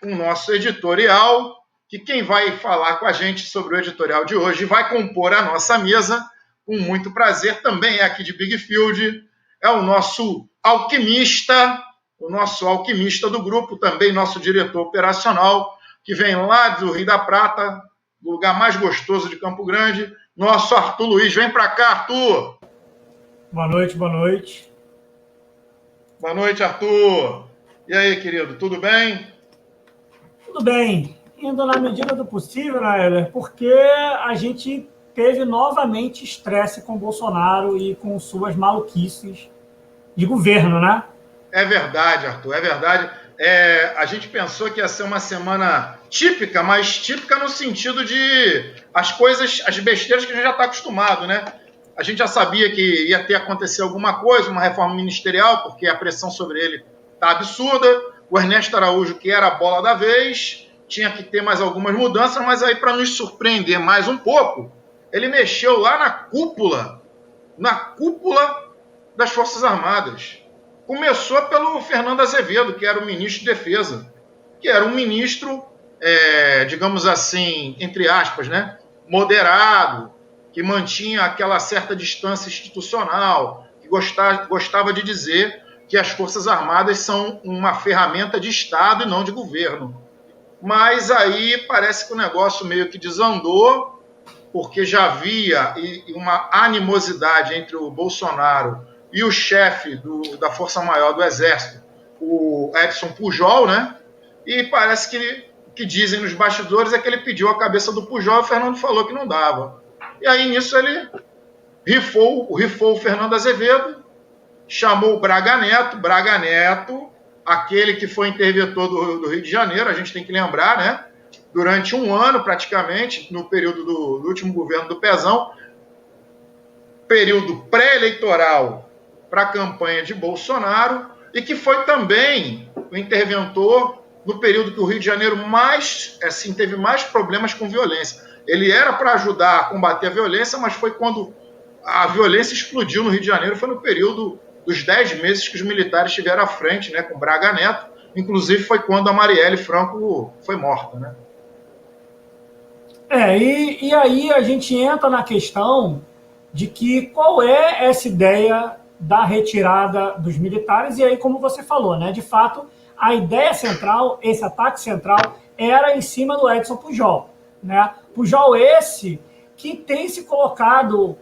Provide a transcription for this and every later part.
o nosso editorial, que quem vai falar com a gente sobre o editorial de hoje vai compor a nossa mesa, com muito prazer, também é aqui de Big Field, é o nosso alquimista do grupo, também nosso diretor operacional, que vem lá do Rio da Prata, do lugar mais gostoso de Campo Grande, nosso Arthur Luiz. Vem para cá, Arthur! Boa noite, boa noite. Boa noite, Arthur. E aí, querido, tudo bem? Tudo bem, indo na medida do possível, né, Heller? Porque a gente teve novamente estresse com o Bolsonaro e com suas maluquices de governo, né? É verdade, Arthur, é verdade. A gente pensou que ia ser uma semana típica, mas típica no sentido de as coisas, as besteiras que a gente já está acostumado, né? A gente já sabia que ia ter acontecer alguma coisa, uma reforma ministerial, porque a pressão sobre ele está absurda. O Ernesto Araújo, que era a bola da vez, tinha que ter mais algumas mudanças, mas aí, para nos surpreender mais um pouco, ele mexeu lá na cúpula das Forças Armadas. Começou pelo Fernando Azevedo, que era o ministro de Defesa, que era um ministro, digamos assim, entre aspas, né, moderado, que mantinha aquela certa distância institucional, que gostava de dizer que as Forças Armadas são uma ferramenta de Estado e não de governo. Mas aí parece que o negócio meio que desandou, porque já havia uma animosidade entre o Bolsonaro e o chefe da Força Maior do Exército, o Edson Pujol, né? E parece que dizem nos bastidores é que ele pediu a cabeça do Pujol e o Fernando falou que não dava. E aí, nisso, ele rifou o Fernando Azevedo, chamou o Braga Neto, aquele que foi interventor do Rio de Janeiro, a gente tem que lembrar, né? Durante um ano, praticamente, no período do último governo do Pezão, período pré-eleitoral para a campanha de Bolsonaro, e que foi também o interventor no período que o Rio de Janeiro teve mais problemas com violência. Ele era para ajudar a combater a violência, mas foi quando a violência explodiu no Rio de Janeiro, foi no período dos 10 meses que os militares estiveram à frente, né, com Braga Neto. Inclusive foi quando a Marielle Franco foi morta, né? E aí a gente entra na questão de que qual é essa ideia da retirada dos militares, e aí, como você falou, né, de fato, a ideia central, esse ataque central, era em cima do Edson Pujol. Né? Pujol esse que tem se colocado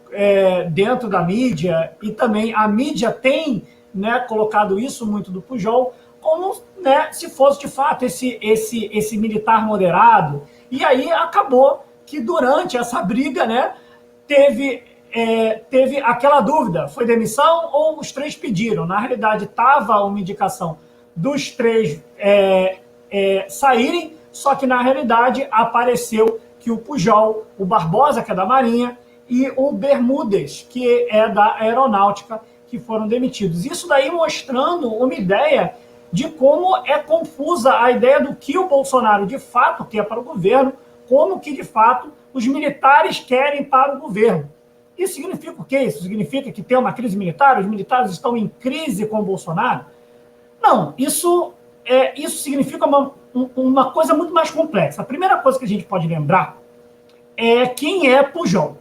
dentro da mídia, e também a mídia tem, né, colocado isso muito do Pujol, como, né, se fosse de fato esse militar moderado. E aí acabou que durante essa briga, né, teve aquela dúvida, foi demissão ou os três pediram? Na realidade, estava uma indicação dos três saírem, só que na realidade apareceu que o Pujol, o Barbosa, que é da Marinha, e o Bermudes, que é da Aeronáutica, que foram demitidos. Isso daí mostrando uma ideia de como é confusa a ideia do que o Bolsonaro de fato quer para o governo, como que de fato os militares querem para o governo. Isso significa o quê? Isso significa que tem uma crise militar? Os militares estão em crise com o Bolsonaro? Não, isso significa uma coisa muito mais complexa. A primeira coisa que a gente pode lembrar é quem é Pujol.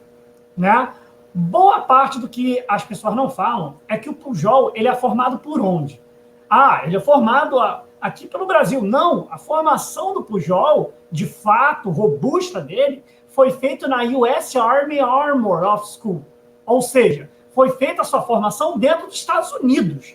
Né? Boa parte do que as pessoas não falam é que o Pujol ele é formado por onde? Ele é formado aqui pelo Brasil. Não, a formação do Pujol, de fato, robusta dele, foi feita na US Army Armor of School. Ou seja, foi feita a sua formação dentro dos Estados Unidos.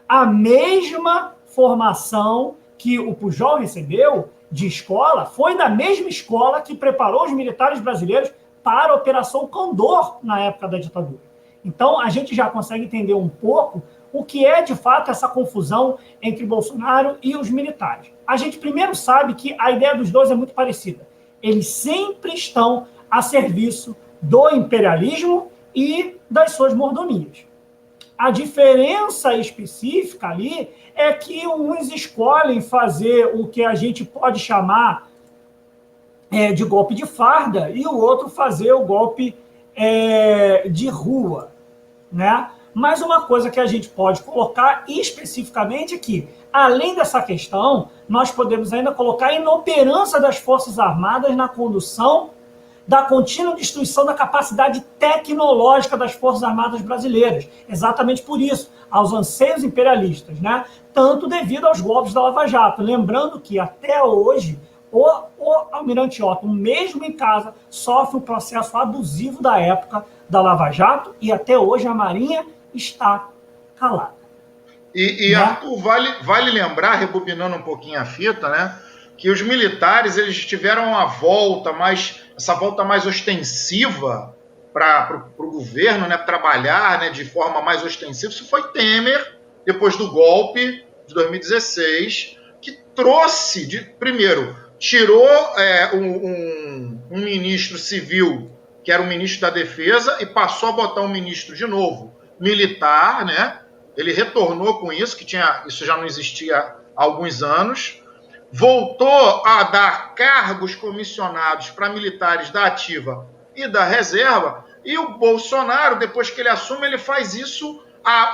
A mesma formação que o Pujol recebeu de escola foi da mesma escola que preparou os militares brasileiros para a Operação Condor na época da ditadura. Então, a gente já consegue entender um pouco o que é, de fato, essa confusão entre Bolsonaro e os militares. A gente primeiro sabe que a ideia dos dois é muito parecida. Eles sempre estão a serviço do imperialismo e das suas mordomias. A diferença específica ali é que uns escolhem fazer o que a gente pode chamar de golpe de farda e o outro fazer o golpe de rua. Né? Mas uma coisa que a gente pode colocar especificamente é que, além dessa questão, nós podemos ainda colocar a inoperância das Forças Armadas na condução da contínua destruição da capacidade tecnológica das Forças Armadas brasileiras. Exatamente por isso, aos anseios imperialistas, né? Tanto devido aos golpes da Lava Jato. Lembrando que, até hoje, o Almirante Otto, mesmo em casa, sofre um processo abusivo da época da Lava Jato e até hoje a Marinha está calada. E né? Arthur, vale lembrar, rebobinando um pouquinho a fita, né, que os militares eles tiveram essa volta mais ostensiva para o governo, né, trabalhar, né, de forma mais ostensiva. Isso foi Temer, depois do golpe de 2016, que trouxe, primeiro, tirou um ministro civil, que era o ministro da Defesa, e passou a botar um ministro de novo, militar, né? Ele retornou com isso, isso já não existia há alguns anos, voltou a dar cargos comissionados para militares da ativa e da reserva, e o Bolsonaro, depois que ele assume, ele faz isso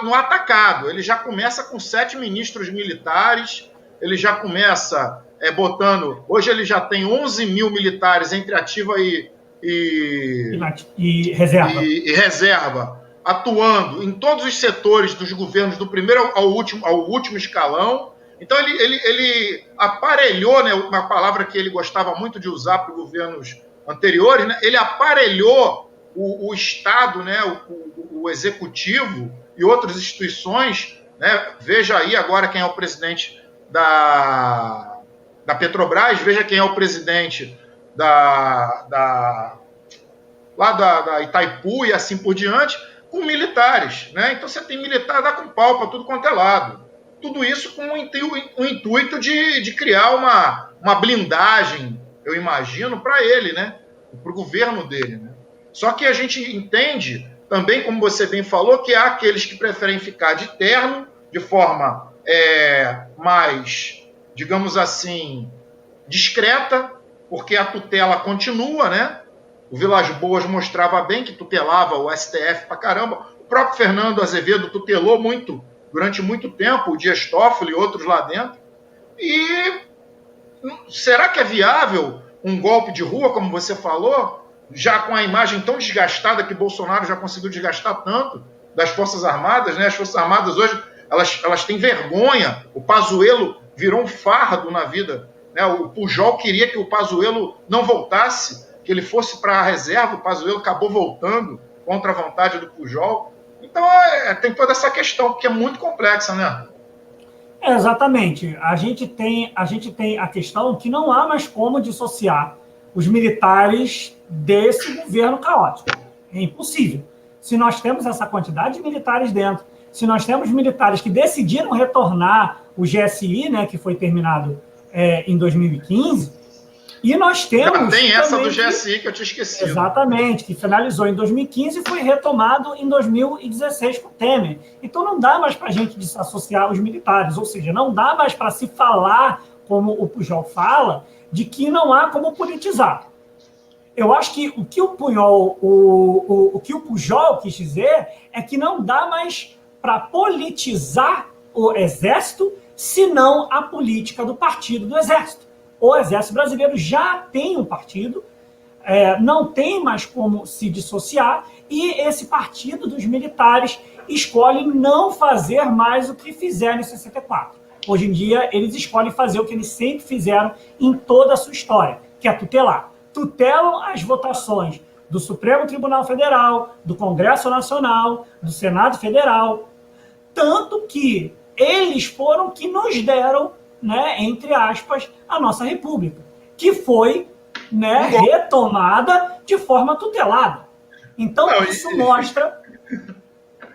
no atacado. Ele já começa com 7 ministros militares, ele já começa botando... Hoje ele já tem 11 mil militares entre ativa e reserva, atuando em todos os setores dos governos, do primeiro ao último escalão. Então ele aparelhou, né, uma palavra que ele gostava muito de usar para governos anteriores, né, ele aparelhou o Estado, né, o Executivo e outras instituições, né. Veja aí agora quem é o presidente da Petrobras, veja quem é o presidente da Itaipu e assim por diante, com militares, né? Então você tem militar dar com pau para tudo quanto é lado. Tudo isso com o intuito de criar uma blindagem, eu imagino, para ele, né? Para o governo dele, né? Só que a gente entende também, como você bem falou, que há aqueles que preferem ficar de terno, de forma mais, digamos assim, discreta, porque a tutela continua, né? O Vilas Boas mostrava bem que tutelava o STF pra caramba. O próprio Fernando Azevedo tutelou durante muito tempo, o Dias Toffoli e outros lá dentro. E será que é viável um golpe de rua, como você falou, já com a imagem tão desgastada que Bolsonaro já conseguiu desgastar tanto das Forças Armadas, né? As Forças Armadas hoje, elas têm vergonha. O Pazuello virou um fardo na vida, né? O Pujol queria que o Pazuello não voltasse, que ele fosse para a reserva. O Pazuello acabou voltando contra a vontade do Pujol. Então tem toda essa questão, que é muito complexa, né? Exatamente. A gente tem a questão que não há mais como dissociar os militares desse governo caótico. É impossível. Se nós temos essa quantidade de militares dentro, se nós temos militares que decidiram retornar o GSI, né, que foi terminado em 2015, e nós temos... Já tem essa do GSI que eu tinha esquecido. Exatamente, que finalizou em 2015 e foi retomado em 2016 com Temer. Então não dá mais para a gente desassociar os militares, ou seja, não dá mais para se falar, como o Pujol fala, de que não há como politizar. Eu acho que o que o Pujol quis dizer é que não dá mais para politizar o Exército, senão a política do partido do Exército. O Exército Brasileiro já tem um partido, não tem mais como se dissociar, e esse partido dos militares escolhe não fazer mais o que fizeram em 64. Hoje em dia, eles escolhem fazer o que eles sempre fizeram em toda a sua história, que é tutelar. Tutelam as votações do Supremo Tribunal Federal, do Congresso Nacional, do Senado Federal, tanto que eles foram que nos deram, né, entre aspas, a nossa república, que foi, né, retomada de forma tutelada. Então, isso mostra...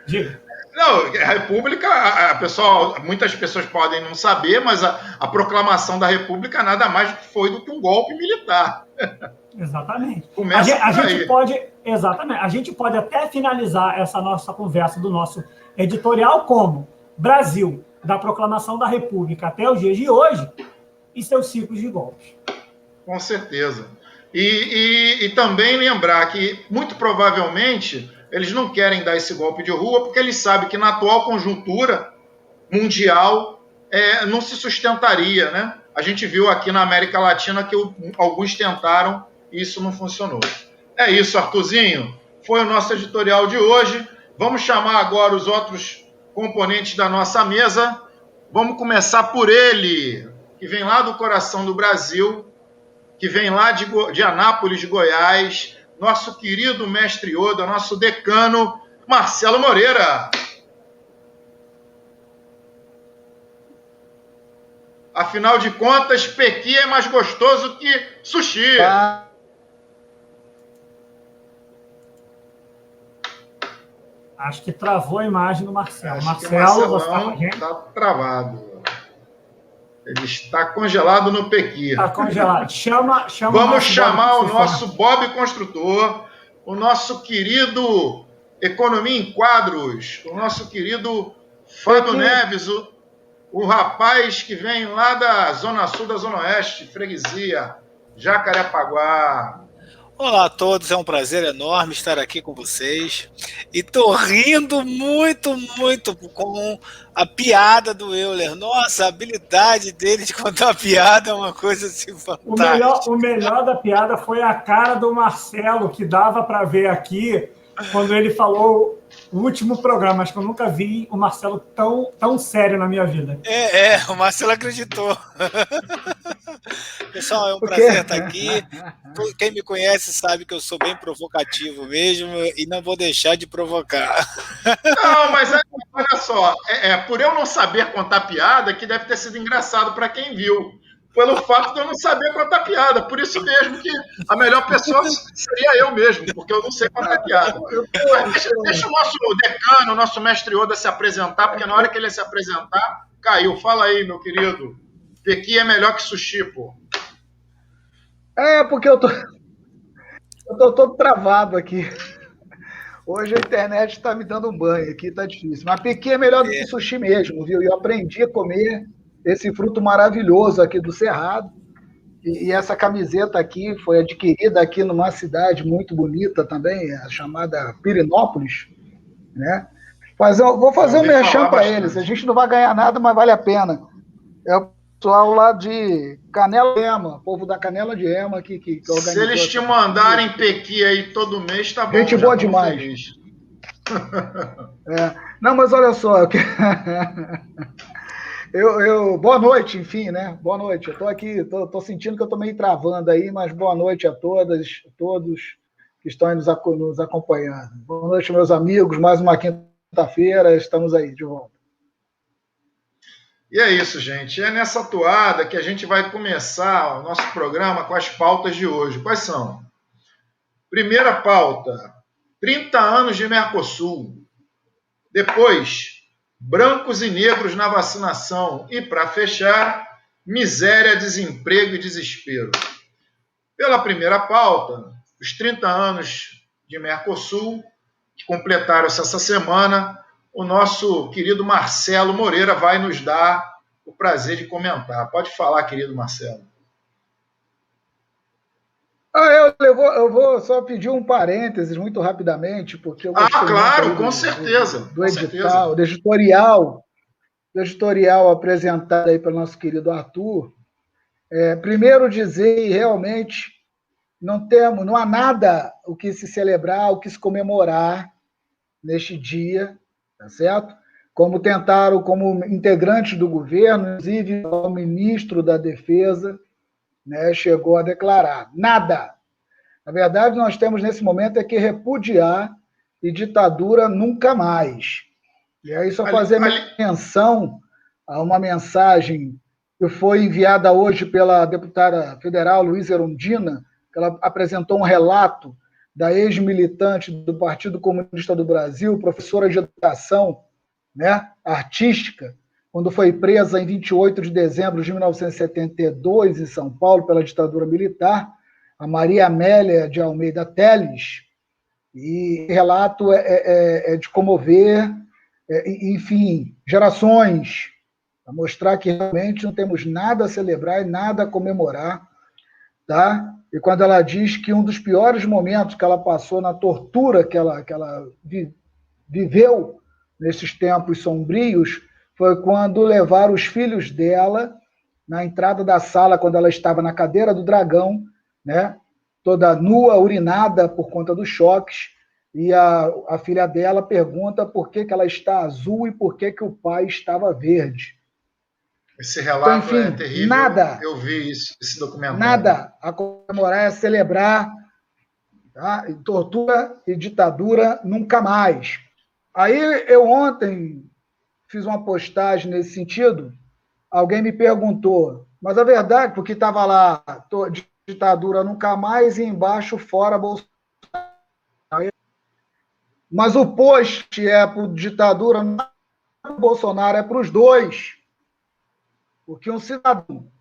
Diga. Não, a república, muitas pessoas podem não saber, mas a proclamação da república nada mais foi do que um golpe militar. Exatamente. A gente pode até finalizar essa nossa conversa do nosso editorial como Brasil, da proclamação da República até os dias de hoje, e seus ciclos de golpes. Com certeza. E também lembrar que, muito provavelmente, eles não querem dar esse golpe de rua porque eles sabem que na atual conjuntura mundial não se sustentaria, né? A gente viu aqui na América Latina que alguns tentaram e isso não funcionou. É isso, Arthurzinho. Foi o nosso editorial de hoje. Vamos chamar agora os outros componentes da nossa mesa. Vamos começar por ele, que vem lá do coração do Brasil, que vem lá de Anápolis, de Goiás, nosso querido mestre Yoda, nosso decano, Marcelo Moreira. Afinal de contas, pequi é mais gostoso que sushi. Acho que travou a imagem do Marcelo. Marcelo, você está travado. Ele está congelado no pequi. Está congelado. Chama Vamos chamar o nosso Bob Construtor, o nosso querido Economia em Quadros, o nosso querido Fábio Neves, o rapaz que vem lá da Zona Sul, da Zona Oeste, freguesia, Jacarepaguá. Olá a todos, é um prazer enorme estar aqui com vocês. E tô rindo muito, muito com a piada do Euler. Nossa, a habilidade dele de contar a piada é uma coisa assim fantástica. O melhor da piada foi a cara do Marcelo, que dava para ver aqui, quando ele falou o último programa. Acho que eu nunca vi o Marcelo tão sério na minha vida. O Marcelo acreditou. Pessoal, é um prazer estar aqui. Quem me conhece sabe que eu sou bem provocativo mesmo e não vou deixar de provocar. Não, mas olha só, por eu não saber contar piada que deve ter sido engraçado para quem viu. Pelo fato de eu não saber contar piada. Por isso mesmo que a melhor pessoa seria eu mesmo, porque eu não sei contar piada. Deixa o nosso decano, o nosso mestre Yoda se apresentar, porque na hora que ele se apresentar, caiu. Fala aí, meu querido. Pequi é melhor que sushi, pô. Porque eu tô todo travado aqui. Hoje a internet está me dando um banho aqui, tá difícil. Mas pequi é melhor do que sushi mesmo, viu? Eu aprendi a comer esse fruto maravilhoso aqui do Cerrado. E essa camiseta aqui foi adquirida aqui numa cidade muito bonita também, chamada Pirenópolis, né? Vou fazer um merchan para eles. A gente não vai ganhar nada, mas vale a pena. É o pessoal lá de Canela de Ema, povo da Canela de Ema que organizou. Se eles te mandarem pequi aí todo mês, tá bom. Gente boa demais. Não, mas olha só. Boa noite, enfim, né? Boa noite. Eu tô aqui, tô sentindo que eu tô meio travando aí, mas boa noite a todos que estão aí nos acompanhando. Boa noite, meus amigos. Mais uma quinta-feira, estamos aí de volta. E é isso, gente. É nessa toada que a gente vai começar o nosso programa com as pautas de hoje. Quais são? Primeira pauta, 30 anos de Mercosul. Depois, brancos e negros na vacinação. E, para fechar, miséria, desemprego e desespero. Pela primeira pauta, os 30 anos de Mercosul, que completaram-se essa semana, o nosso querido Marcelo Moreira vai nos dar o prazer de comentar. Pode falar, querido Marcelo. Eu vou só pedir um parênteses muito rapidamente, porque eu gostei claro, com certeza. Do edital, do editorial apresentado aí pelo nosso querido Arthur. Primeiro dizer, realmente, não há nada o que se celebrar, o que se comemorar neste dia, tá certo? Como tentaram, como integrantes do governo, inclusive o ministro da Defesa, né, chegou a declarar. Nada. Na verdade, nós temos nesse momento que repudiar e ditadura nunca mais. E aí só fazer menção a uma mensagem que foi enviada hoje pela deputada federal Luísa Erundina, que ela apresentou um relato da ex-militante do Partido Comunista do Brasil, professora de educação, né, artística, quando foi presa em 28 de dezembro de 1972 em São Paulo pela ditadura militar, a Maria Amélia de Almeida Teles, e o relato é de comover, enfim, gerações, para mostrar que realmente não temos nada a celebrar e nada a comemorar, tá? e quando ela diz que um dos piores momentos que ela passou na tortura que ela viveu nesses tempos sombrios foi quando levaram os filhos dela na entrada da sala, quando ela estava na cadeira do dragão, né, toda nua, urinada por conta dos choques, e a filha dela pergunta por que ela está azul e por que o pai estava verde. Esse relato então, enfim, é terrível. Nada, eu vi isso, esse documentário. Nada a comemorar, é celebrar, tá? Tortura e ditadura nunca mais. Aí eu ontem fiz uma postagem nesse sentido, alguém me perguntou, mas a verdade, porque estava lá, ditadura nunca mais e embaixo fora Bolsonaro. Mas o post é para ditadura, não é para o Bolsonaro, é para os dois. Porque um cidadão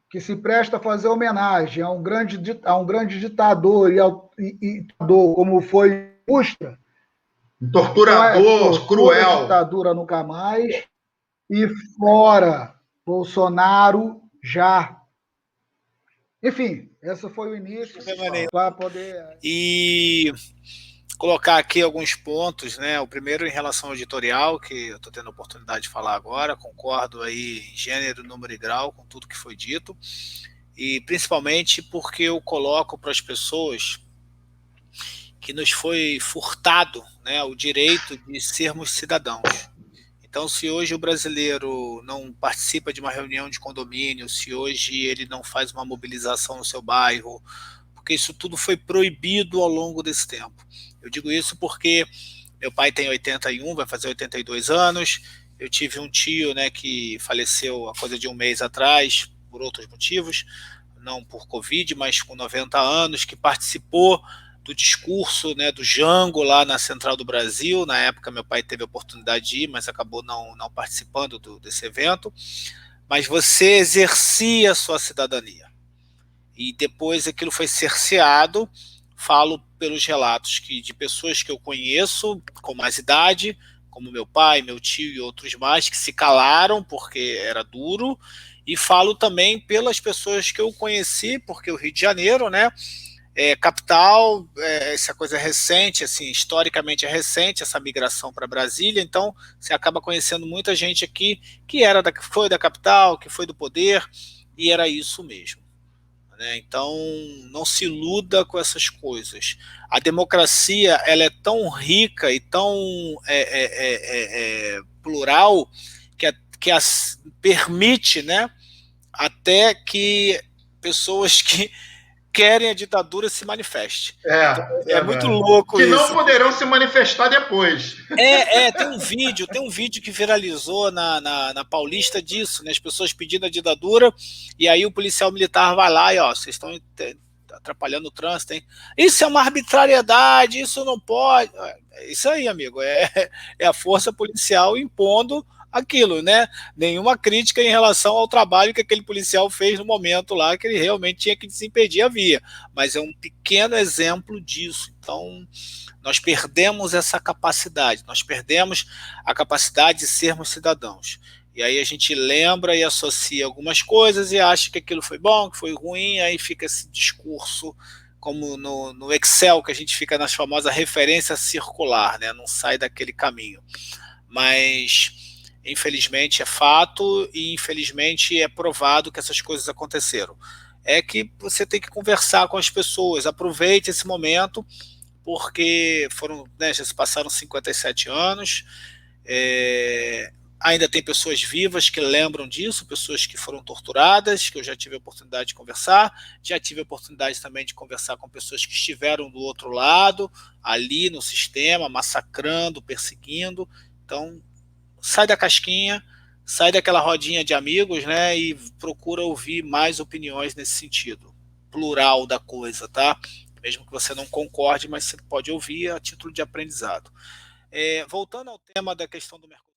que se presta a fazer homenagem a um grande ditador e como foi Ustra, um torturador, então cruel. Ditadura nunca mais e fora Bolsonaro já. Enfim, esse foi o início para poder... E colocar aqui alguns pontos, né? O primeiro em relação ao editorial, que eu estou tendo a oportunidade de falar agora, concordo aí em gênero, número e grau com tudo que foi dito, e principalmente porque eu coloco para as pessoas que nos foi furtado, né, o direito de sermos cidadãos. Então, se hoje o brasileiro não participa de uma reunião de condomínio, se hoje ele não faz uma mobilização no seu bairro, porque isso tudo foi proibido ao longo desse tempo. Eu digo isso porque meu pai tem 81, vai fazer 82 anos, eu tive um tio, né, que faleceu há coisa de um mês atrás, por outros motivos, não por Covid, mas com 90 anos, que participou do discurso, né, do Jango lá na Central do Brasil. Na época meu pai teve a oportunidade de ir, mas acabou não participando desse evento. Mas você exercia a sua cidadania. E depois aquilo foi cerceado. Falo pelos relatos de pessoas que eu conheço com mais idade, como meu pai, meu tio e outros mais, que se calaram porque era duro. E falo também pelas pessoas que eu conheci, porque o Rio de Janeiro, né, capital, essa coisa é recente, assim, historicamente é recente, essa migração para Brasília, então você acaba conhecendo muita gente aqui que foi da capital, que foi do poder, e era isso mesmo. Né? Então, não se iluda com essas coisas. A democracia, ela é tão rica e tão plural que permite, né, até que pessoas que querem a ditadura se manifeste. Então, é muito louco que isso. Que não poderão se manifestar depois. Tem um vídeo que viralizou na Paulista disso, né? As pessoas pedindo a ditadura, e aí o policial militar vai lá e, ó, vocês estão atrapalhando o trânsito, hein? Isso é uma arbitrariedade, isso não pode. Isso aí, amigo, é a força policial impondo aquilo, né? Nenhuma crítica em relação ao trabalho que aquele policial fez no momento lá, que ele realmente tinha que desimpedir a via. Mas é um pequeno exemplo disso. Então, nós perdemos essa capacidade, nós perdemos a capacidade de sermos cidadãos. E aí a gente lembra e associa algumas coisas e acha que aquilo foi bom, que foi ruim, aí fica esse discurso como no Excel, que a gente fica nas famosas referências circular, né? Não sai daquele caminho. Mas infelizmente é fato e infelizmente é provado que essas coisas aconteceram. É que você tem que conversar com as pessoas, aproveite esse momento, porque já se passaram 57 anos, ainda tem pessoas vivas que lembram disso, pessoas que foram torturadas, que eu já tive a oportunidade de conversar, já tive a oportunidade também de conversar com pessoas que estiveram do outro lado, ali no sistema, massacrando, perseguindo. Então, sai da casquinha, sai daquela rodinha de amigos, né, e procura ouvir mais opiniões nesse sentido, plural da coisa, tá? Mesmo que você não concorde, mas você pode ouvir a título de aprendizado. Voltando ao tema da questão do Mercosul,